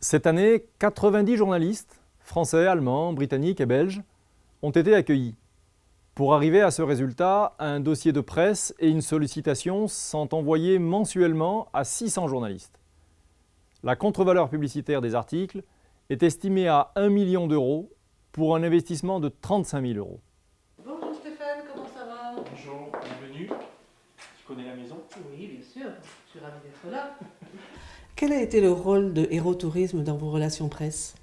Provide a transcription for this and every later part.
Cette année, 90 journalistes, français, allemands, britanniques et belges, ont été accueillis. Pour arriver à ce résultat, un dossier de presse et une sollicitation sont envoyés mensuellement à 600 journalistes. La contre-valeur publicitaire des articles est estimée à 1 million d'euros pour un investissement de 35 000 euros. Bonjour Stéphane, comment ça va? Bonjour, bienvenue. Tu connais la maison? Oui, bien sûr, je suis ravie d'être là. Quel a été le rôle de Héros Tourisme dans vos relations presse?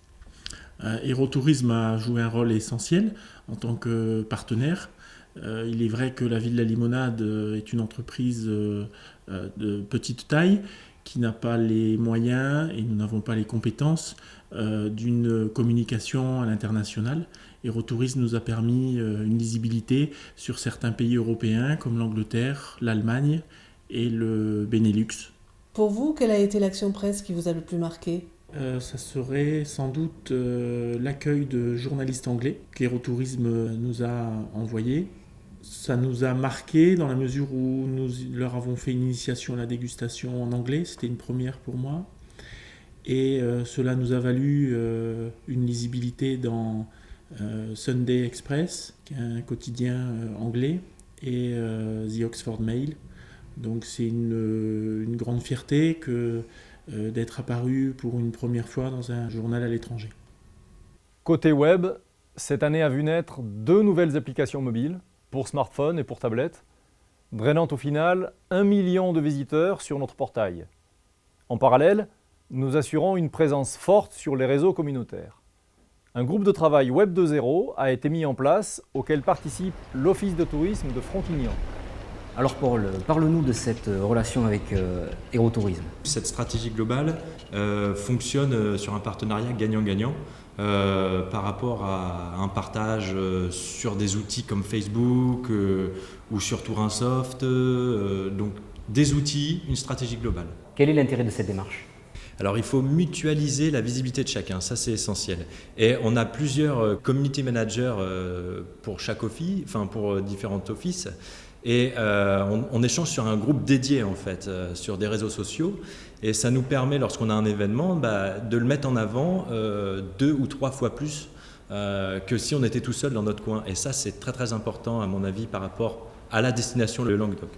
Héros Tourisme a joué un rôle essentiel en tant que partenaire. Il est vrai que la Ville de la Limonade est une entreprise de petite taille qui n'a pas les moyens et nous n'avons pas les compétences d'une communication à l'international. Héros Tourisme nous a permis une lisibilité sur certains pays européens comme l'Angleterre, l'Allemagne et le Benelux. Pour vous, quelle a été l'action presse qui vous a le plus marqué? Ça serait sans doute l'accueil de journalistes anglais qu'Héros Tourisme nous a envoyé. Ça nous a marqué dans la mesure où nous leur avons fait une initiation à la dégustation en anglais. C'était une première pour moi. Et cela nous a valu une lisibilité dans Sunday Express, qui est un quotidien anglais, et The Oxford Mail. Donc c'est une grande fierté d'être apparu pour une première fois dans un journal à l'étranger. Côté web, cette année a vu naître 2 nouvelles applications mobiles pour smartphone et pour tablette, drainant au final 1 million de visiteurs sur notre portail. En parallèle, nous assurons une présence forte sur les réseaux communautaires. Un groupe de travail Web 2.0 a été mis en place auquel participe l'Office de tourisme de Frontignan. Alors Paul, parle-nous de cette relation avec Héros Tourisme. Cette stratégie globale fonctionne sur un partenariat gagnant-gagnant par rapport à un partage sur des outils comme Facebook ou sur Tourinsoft. Donc des outils, une stratégie globale. Quel est l'intérêt de cette démarche ? Alors il faut mutualiser la visibilité de chacun, ça c'est essentiel. Et on a plusieurs community managers pour chaque office, enfin pour différents offices. Et on échange sur un groupe dédié en fait, sur des réseaux sociaux. Et ça nous permet, lorsqu'on a un événement, de le mettre en avant 2 ou 3 fois plus que si on était tout seul dans notre coin. Et ça, c'est très très important à mon avis par rapport à la destination, le Languedoc.